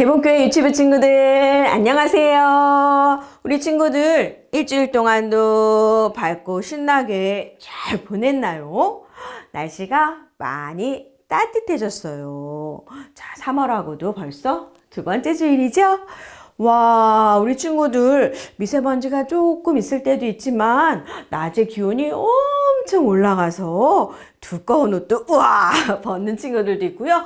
개봉교회 유치부 친구들 안녕하세요. 우리 친구들 일주일 동안도 밝고 신나게 잘 보냈나요? 날씨가 많이 따뜻해졌어요. 자, 3월하고도 벌써 두 번째 주일이죠? 와, 우리 친구들 미세먼지가 조금 있을 때도 있지만 낮에 기온이 엄청 올라가서 두꺼운 옷도 우와 벗는 친구들도 있고요.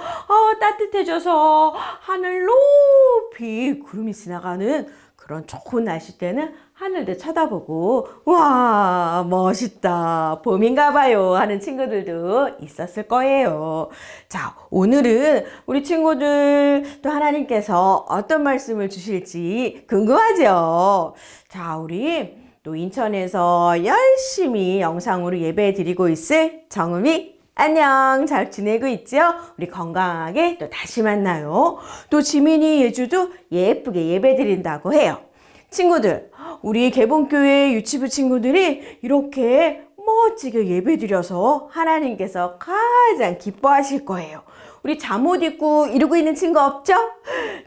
따뜻해져서 하늘 높이 구름이 지나가는 그런 좋은 날씨 때는 하늘도 쳐다보고 와 멋있다 봄인가 봐요 하는 친구들도 있었을 거예요. 자, 오늘은 우리 친구들 또 하나님께서 어떤 말씀을 주실지 궁금하죠? 자, 우리 또 인천에서 열심히 영상으로 예배 드리고 있을 정음이 안녕 잘 지내고 있죠? 우리 건강하게 또 다시 만나요. 또 지민이 예주도 예쁘게 예배 드린다고 해요. 친구들, 우리 개봉교회 유치부 친구들이 이렇게 멋지게 예배 드려서 하나님께서 가장 기뻐하실 거예요. 우리 잠옷 입고 이러고 있는 친구 없죠?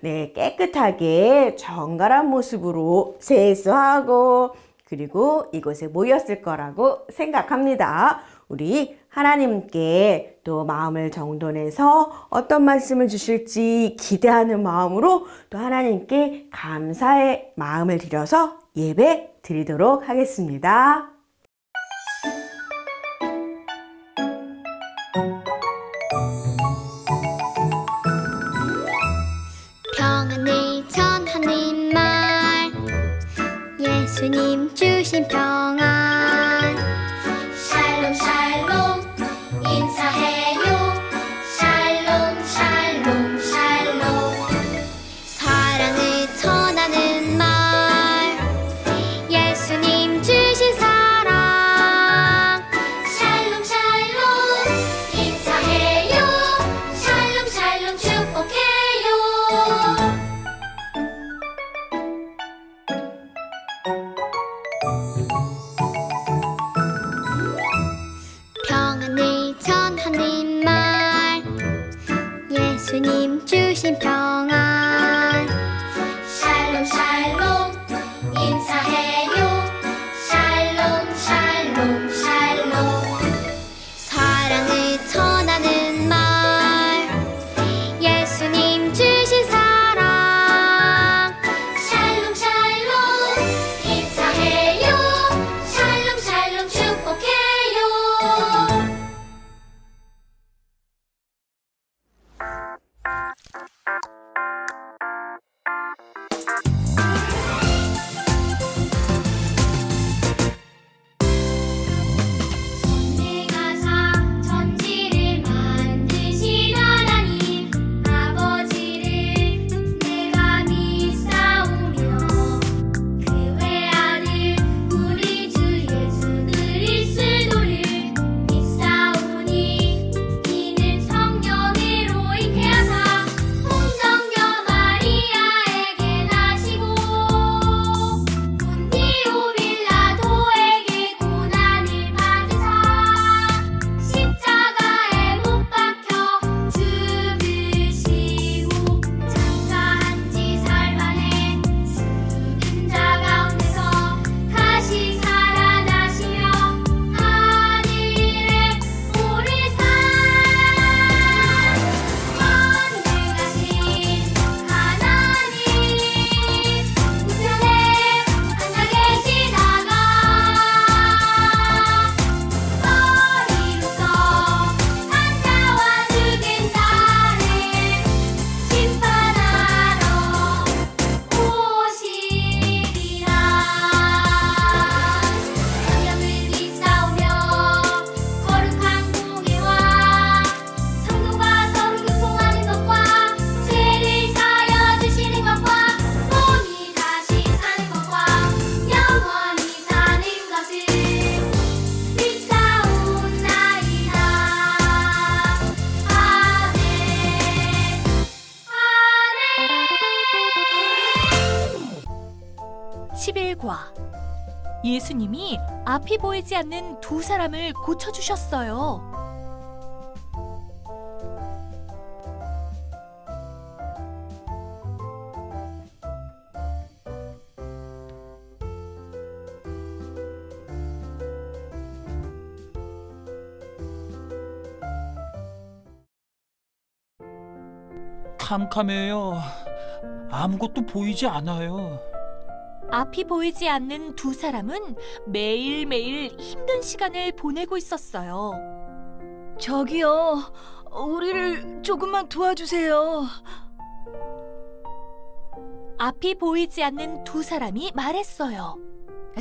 네, 깨끗하게 정갈한 모습으로 세수하고 그리고 이곳에 모였을 거라고 생각합니다. 우리 하나님께 또 마음을 정돈해서 어떤 말씀을 주실지 기대하는 마음으로 또 하나님께 감사의 마음을 드려서 예배 드리도록 하겠습니다. 평안을 전하는 말 예수님 주신 평안 샬롬 샬롬 인사해요 샬롬 샬롬 샬롬 사랑을 전하는 말 예수님 주신 사랑 샬롬 샬롬 인사해요 샬롬 샬롬 축복해요 평안을 전하는 말 예수님 주신 평안 샬롬 샬롬 인사해요 샬롬 샬롬 샬롬 사랑을 전하는 말 예수님 주신 사랑 샬롬 샬롬 인사해요 샬롬 샬롬 축복해요 내가사 천지를 만드신 하나님 아버지를 내가 믿사오며 그 외아들 우리 주 예수 그리스도를 믿사오니 이는 성령으로 잉태하사 홍정녀 마리아에게 나시고 본디오 빌라도에게 고난을 받으사 십자가에 못 박혀 죽으시고 장사한 지 사흘 만에 죽은 자 가운데서 다시 살아나시며 하늘에 오르사 전능하신 하나님 우편에 앉아 계시다가 머리로서 산자와 죽은 자를 심판하러 오시리라 성령을 믿사오며 거룩한 공예와 성도가 서로 교통하는 것과 죄를 사하여 주시는 것과 몸이 다시 사는 것과 영원히 사는 것을 믿사옵나이다. 아멘. 11과 예수님이 앞이 보이지 않는 두 사람을 고쳐주셨어요. 캄캄해요. 아무것도 보이지 않아요. 앞이 보이지 않는 두 사람은 매일매일 힘든 시간을 보내고 있었어요. 저기요, 우리를 조금만 도와주세요. 앞이 보이지 않는 두 사람이 말했어요.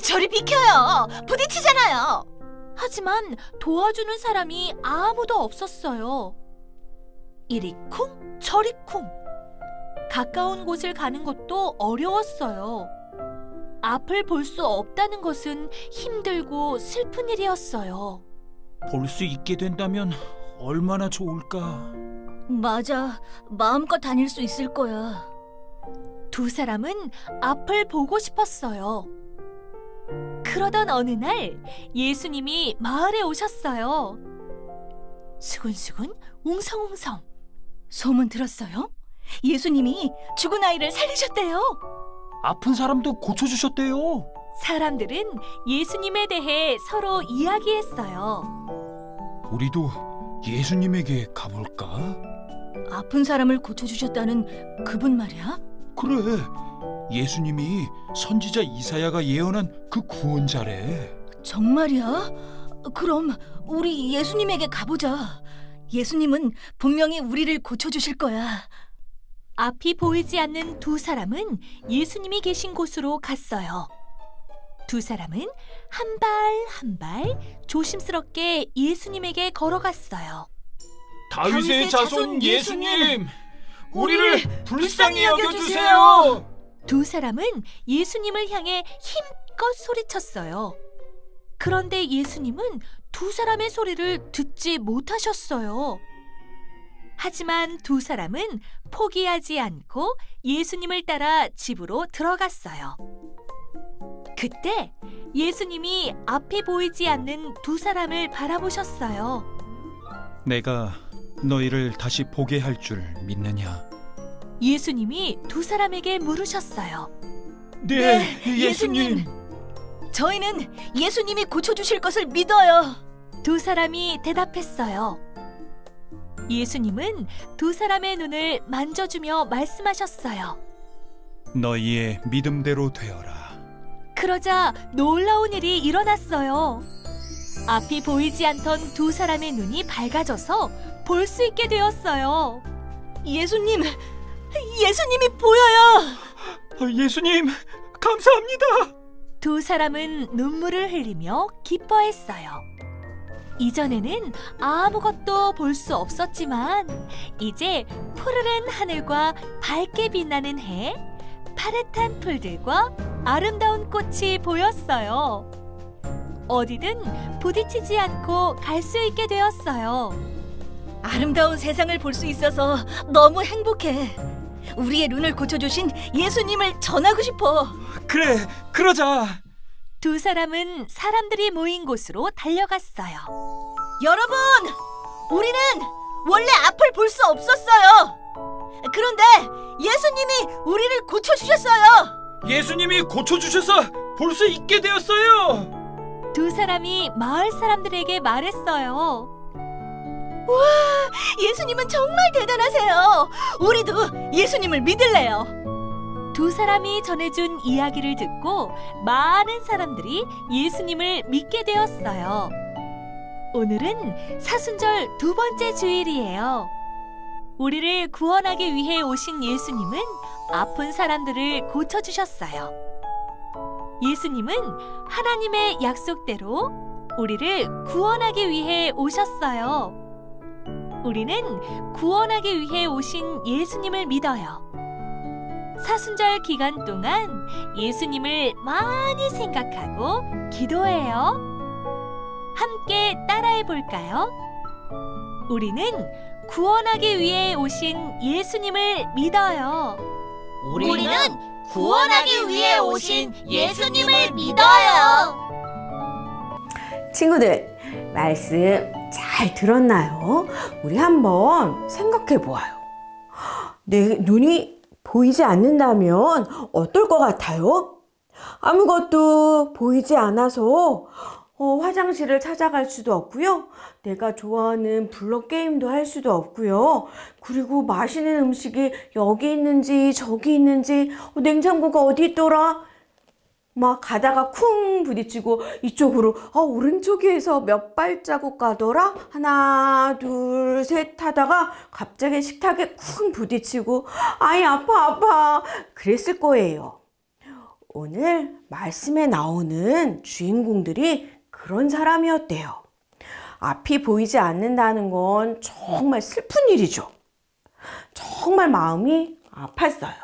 저리 비켜요. 부딪히잖아요. 하지만 도와주는 사람이 아무도 없었어요. 이리 쿵, 저리 쿵. 가까운 곳을 가는 것도 어려웠어요. 앞을 볼 수 없다는 것은 힘들고 슬픈 일이었어요. 볼 수 있게 된다면 얼마나 좋을까. 맞아, 마음껏 다닐 수 있을 거야. 두 사람은 앞을 보고 싶었어요. 그러던 어느 날 예수님이 마을에 오셨어요. 수근수근 웅성웅성. 소문 들었어요? 예수님이 죽은 아이를 살리셨대요. 아픈 사람도 고쳐주셨대요. 사람들은 예수님에 대해 서로 이야기했어요. 우리도 예수님에게 가볼까? 아픈 사람을 고쳐주셨다는 그분 말이야? 그래, 예수님이 선지자 이사야가 예언한 그 구원자래. 정말이야? 그럼 우리 예수님에게 가보자. 예수님은 분명히 우리를 고쳐주실 거야. 앞이 보이지 않는 두 사람은 예수님이 계신 곳으로 갔어요. 두 사람은 한 발 한 발 조심스럽게 예수님에게 걸어갔어요. 다윗의 자손 예수님, 우리를 불쌍히 불쌍히 여겨주세요. 두 사람은 예수님을 향해 힘껏 소리쳤어요. 그런데 예수님은 두 사람의 소리를 듣지 못하셨어요. 하지만 두 사람은 포기하지 않고 예수님을 따라 집으로 들어갔어요. 그때 예수님이 앞이 보이지 않는 두 사람을 바라보셨어요. 내가 너희를 다시 보게 할 줄 믿느냐? 예수님이 두 사람에게 물으셨어요. 네, 예수님. 저희는 예수님이 고쳐주실 것을 믿어요. 두 사람이 대답했어요. 예수님은 두 사람의 눈을 만져주며 말씀하셨어요. 너희의 믿음대로 되어라. 그러자 놀라운 일이 일어났어요. 앞이 보이지 않던 두 사람의 눈이 밝아져서 볼 수 있게 되었어요. 예수님이 보여요. 예수님, 감사합니다. 두 사람은 눈물을 흘리며 기뻐했어요. 이전에는 아무것도 볼 수 없었지만 이제 푸르른 하늘과 밝게 빛나는 해, 파릇한 풀들과 아름다운 꽃이 보였어요. 어디든 부딪히지 않고 갈 수 있게 되었어요. 아름다운 세상을 볼 수 있어서 너무 행복해. 우리의 눈을 고쳐주신 예수님을 전하고 싶어. 그래, 그러자. 두 사람은 사람들이 모인 곳으로 달려갔어요. 여러분, 우리는 원래 앞을 볼 수 없었어요. 그런데 예수님이 우리를 고쳐주셨어요. 예수님이 고쳐주셔서 볼 수 있게 되었어요. 두 사람이 마을 사람들에게 말했어요. 예수님은 정말 대단하세요. 우리도 예수님을 믿을래요. 두 사람이 전해준 이야기를 듣고 많은 사람들이 예수님을 믿게 되었어요. 오늘은 사순절 두 번째 주일이에요. 우리를 구원하기 위해 오신 예수님은 아픈 사람들을 고쳐주셨어요. 예수님은 하나님의 약속대로 우리를 구원하기 위해 오셨어요. 우리는 구원하기 위해 오신 예수님을 믿어요. 사순절 기간 동안 예수님을 많이 생각하고 기도해요. 함께 따라해 볼까요? 우리는 구원하기 위해 오신 예수님을 믿어요. 우리는 구원하기 위해 오신 예수님을 믿어요. 친구들, 말씀 잘 들었나요? 우리 한번 생각해 보아요. 내 눈이 보이지 않는다면 어떨 것 같아요? 아무것도 보이지 않아서 화장실을 찾아갈 수도 없고요. 내가 좋아하는 블럭 게임도 할 수도 없고요. 그리고 맛있는 음식이 여기 있는지 저기 있는지, 냉장고가 어디 있더라? 막 가다가 쿵 부딪히고 이쪽으로 오른쪽에서 몇 발자국 가더라? 하나 둘 셋 하다가 갑자기 식탁에 쿵 부딪히고 아이 아파 그랬을 거예요. 오늘 말씀에 나오는 주인공들이 그런 사람이었대요. 앞이 보이지 않는다는 건 정말 슬픈 일이죠. 정말 마음이 아팠어요.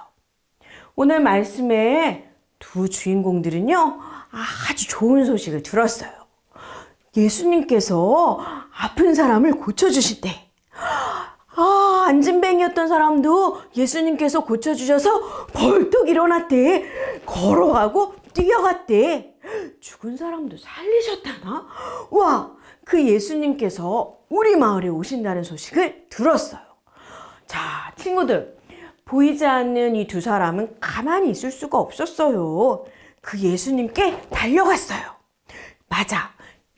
오늘 말씀에 두 주인공들은요, 아주 좋은 소식을 들었어요. 예수님께서 아픈 사람을 고쳐주신대. 안진뱅이였던 사람도 예수님께서 고쳐주셔서 벌떡 일어났대. 걸어가고 뛰어갔대. 죽은 사람도 살리셨다나? 와, 그 예수님께서 우리 마을에 오신다는 소식을 들었어요. 자, 친구들. 보이지 않는 이 두 사람은 가만히 있을 수가 없었어요. 그 예수님께 달려갔어요. 맞아.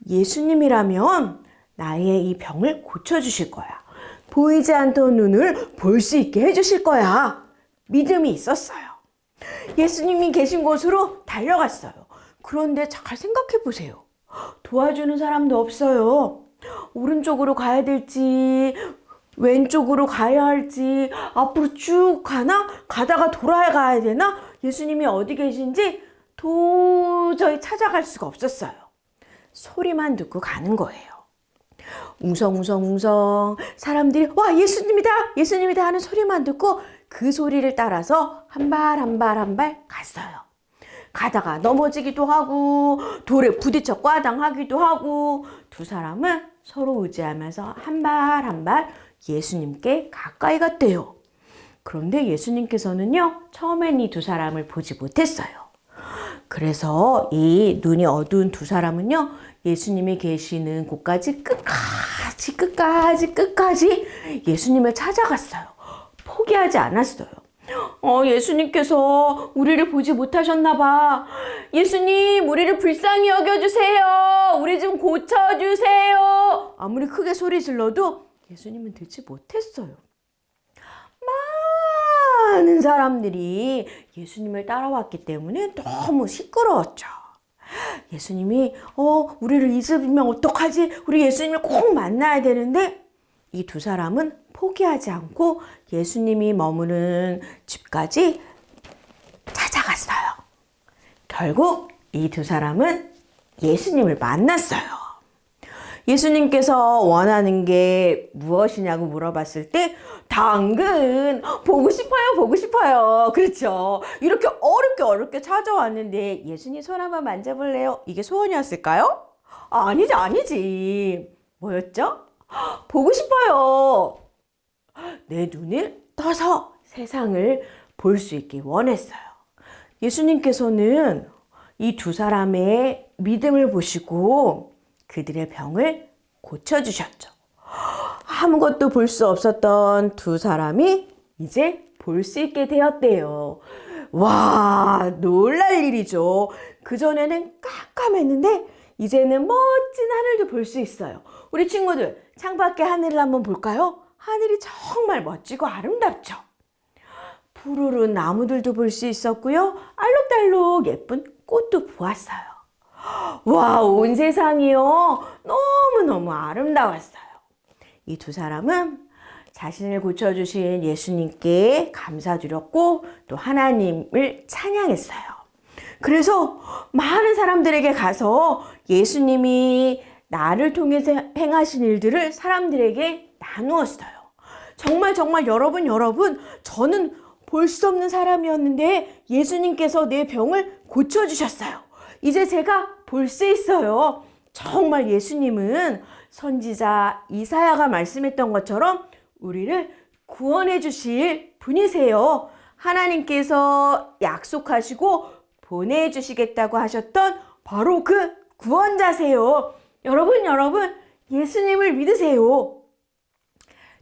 예수님이라면 나의 이 병을 고쳐주실 거야. 보이지 않던 눈을 볼 수 있게 해주실 거야. 믿음이 있었어요. 예수님이 계신 곳으로 달려갔어요. 그런데 잘 생각해 보세요. 도와주는 사람도 없어요. 오른쪽으로 가야 될지 왼쪽으로 가야 할지 앞으로 쭉 가나? 가다가 돌아가야 되나? 예수님이 어디 계신지 도저히 찾아갈 수가 없었어요. 소리만 듣고 가는 거예요. 웅성웅성 사람들이 와 예수님이다 예수님이다 하는 소리만 듣고 그 소리를 따라서 한 발 한 발 한 발 갔어요. 가다가 넘어지기도 하고 돌에 부딪혀 꽈당하기도 하고 두 사람은 서로 의지하면서 한 발 한 발 예수님께 가까이 갔대요. 그런데 예수님께서는요, 처음엔 이 두 사람을 보지 못했어요. 그래서 이 눈이 어두운 두 사람은요, 예수님이 계시는 곳까지 끝까지 예수님을 찾아갔어요. 포기하지 않았어요. 예수님께서 우리를 보지 못하셨나 봐. 예수님, 우리를 불쌍히 여겨주세요. 우리 좀 고쳐주세요. 아무리 크게 소리 질러도 예수님은 듣지 못했어요. 많은 사람들이 예수님을 따라왔기 때문에 너무 시끄러웠죠. 예수님이 우리를 잊으면 어떡하지? 우리 예수님을 꼭 만나야 되는데 이 두 사람은 포기하지 않고 예수님이 머무는 집까지 찾아갔어요. 결국 이 두 사람은 예수님을 만났어요. 예수님께서 원하는 게 무엇이냐고 물어봤을 때 당근 보고 싶어요. 그렇죠. 이렇게 어렵게 찾아왔는데 예수님 손 한번 만져볼래요? 이게 소원이었을까요? 아니지. 뭐였죠? 보고 싶어요. 내 눈을 떠서 세상을 볼 수 있게 원했어요. 예수님께서는 이 두 사람의 믿음을 보시고 그들의 병을 고쳐주셨죠. 아무것도 볼 수 없었던 두 사람이 이제 볼 수 있게 되었대요. 와, 놀랄 일이죠. 그전에는 깜깜했는데 이제는 멋진 하늘도 볼 수 있어요. 우리 친구들, 창밖에 하늘을 한번 볼까요? 하늘이 정말 멋지고 아름답죠. 푸르른 나무들도 볼 수 있었고요. 알록달록 예쁜 꽃도 보았어요. 와, 온 세상이요. 너무너무 아름다웠어요. 이 두 사람은 자신을 고쳐주신 예수님께 감사드렸고 또 하나님을 찬양했어요. 그래서 많은 사람들에게 가서 예수님이 나를 통해서 행하신 일들을 사람들에게 나누었어요. 정말 여러분, 저는 볼 수 없는 사람이었는데 예수님께서 내 병을 고쳐주셨어요. 이제 제가 볼 수 있어요. 정말 예수님은 선지자 이사야가 말씀했던 것처럼 우리를 구원해 주실 분이세요. 하나님께서 약속하시고 보내주시겠다고 하셨던 바로 그 구원자세요. 여러분, 예수님을 믿으세요.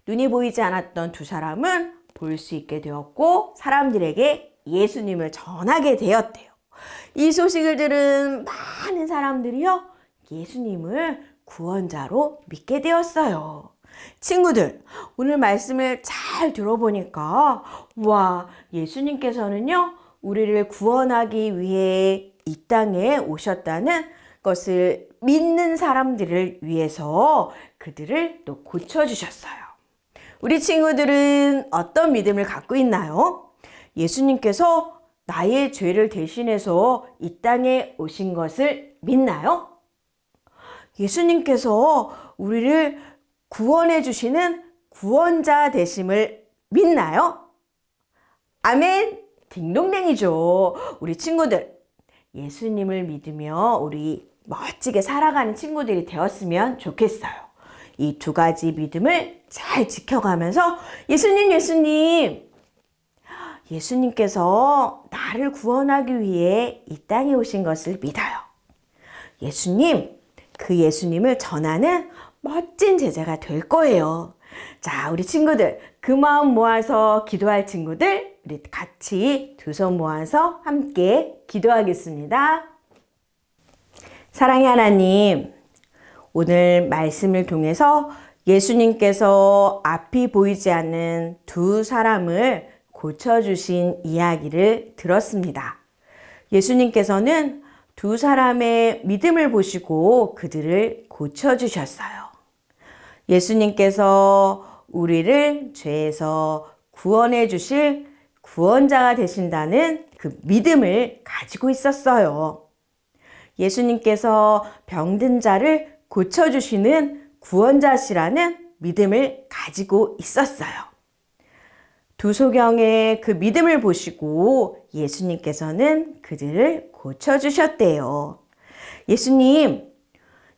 눈이 보이지 않았던 두 사람은 볼 수 있게 되었고 사람들에게 예수님을 전하게 되었대요. 이 소식을 들은 많은 사람들이요, 예수님을 구원자로 믿게 되었어요. 친구들, 오늘 말씀을 잘 들어보니까 와, 예수님께서는요, 우리를 구원하기 위해 이 땅에 오셨다는 것을 믿는 사람들을 위해서 그들을 또 고쳐주셨어요. 우리 친구들은 어떤 믿음을 갖고 있나요? 예수님께서 나의 죄를 대신해서 이 땅에 오신 것을 믿나요? 예수님께서 우리를 구원해 주시는 구원자 되심을 믿나요? 아멘! 딩동댕이죠. 우리 친구들, 예수님을 믿으며 우리 멋지게 살아가는 친구들이 되었으면 좋겠어요. 이 두 가지 믿음을 잘 지켜가면서 예수님께서 나를 구원하기 위해 이 땅에 오신 것을 믿어요. 그 예수님을 전하는 멋진 제자가 될 거예요. 자, 우리 친구들, 그 마음 모아서 기도할 친구들, 우리 같이 두 손 모아서 함께 기도하겠습니다. 사랑의 하나님, 오늘 말씀을 통해서 예수님께서 앞이 보이지 않는 두 사람을 고쳐주신 이야기를 들었습니다. 예수님께서는 두 사람의 믿음을 보시고 그들을 고쳐주셨어요. 예수님께서 우리를 죄에서 구원해 주실 구원자가 되신다는 그 믿음을 가지고 있었어요. 예수님께서 병든 자를 고쳐주시는 구원자시라는 믿음을 가지고 있었어요. 두 소경의 그 믿음을 보시고 예수님께서는 그들을 고쳐주셨대요.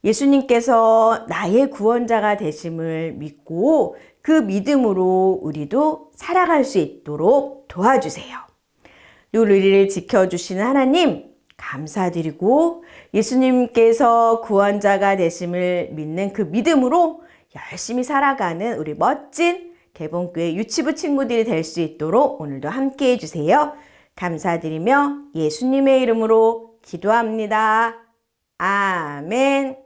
예수님께서 나의 구원자가 되심을 믿고 그 믿음으로 우리도 살아갈 수 있도록 도와주세요. 늘 우리를 지켜주시는 하나님, 감사드리고 예수님께서 구원자가 되심을 믿는 그 믿음으로 열심히 살아가는 우리 멋진 개봉교회 유치부 친구들이 될 수 있도록 오늘도 함께 해주세요. 감사드리며 예수님의 이름으로 기도합니다. 아멘.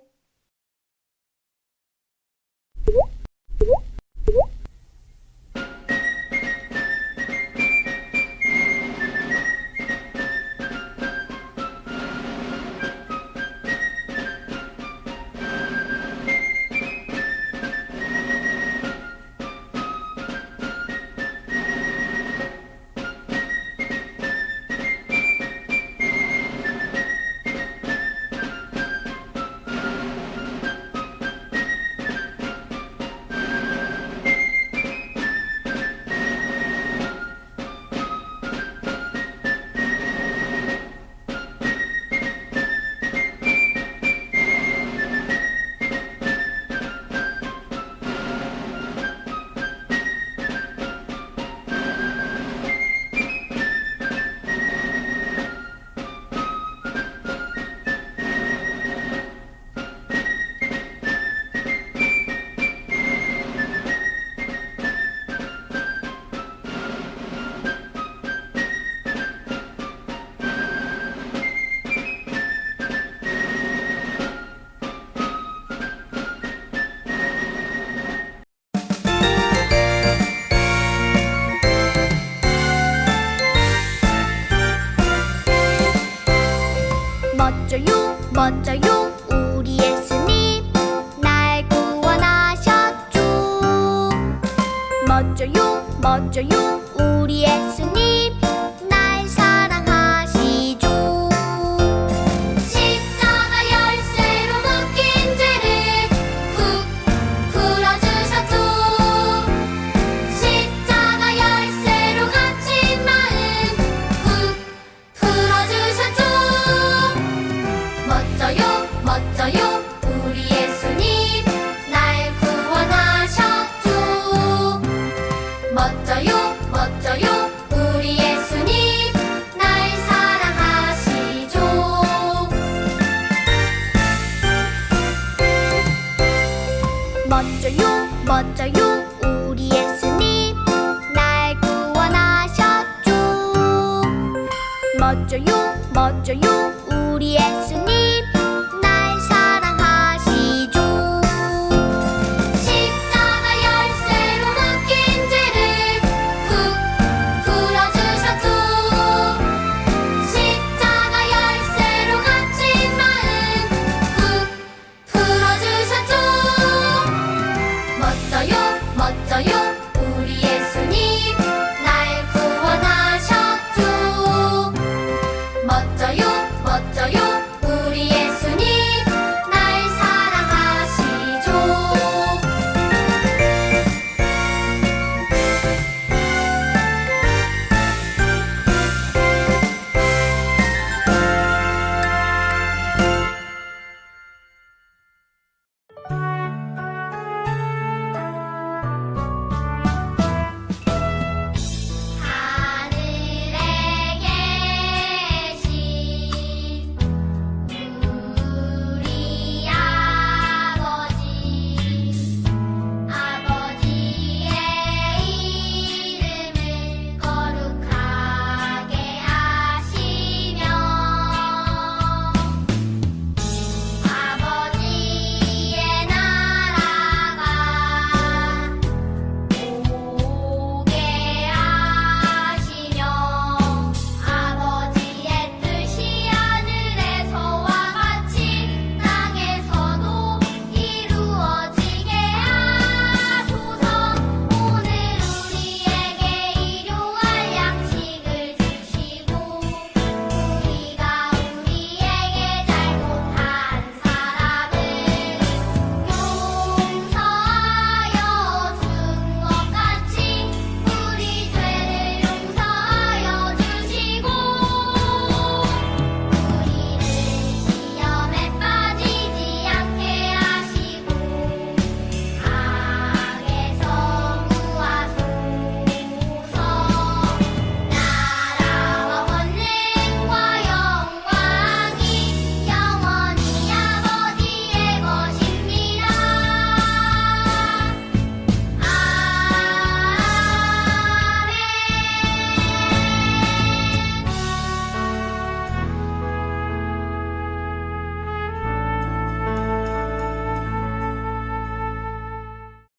멋져요 우리 예수님 날 구원하셨죠. 멋져요 우리 예수님 날 사랑하시죠. 십자가 열쇠로 묶인 죄를 쿡 풀어주셨죠. 십자가 열쇠로 갇힌 마음 쿡 풀어주셨죠. 멋져요 우리 예수님 날 구원하셨죠. 멋져요 우리 예수님 날 사랑하시죠. 멋져요 우리 예수님 날 구원하셨죠. 멋져요 우리 예수님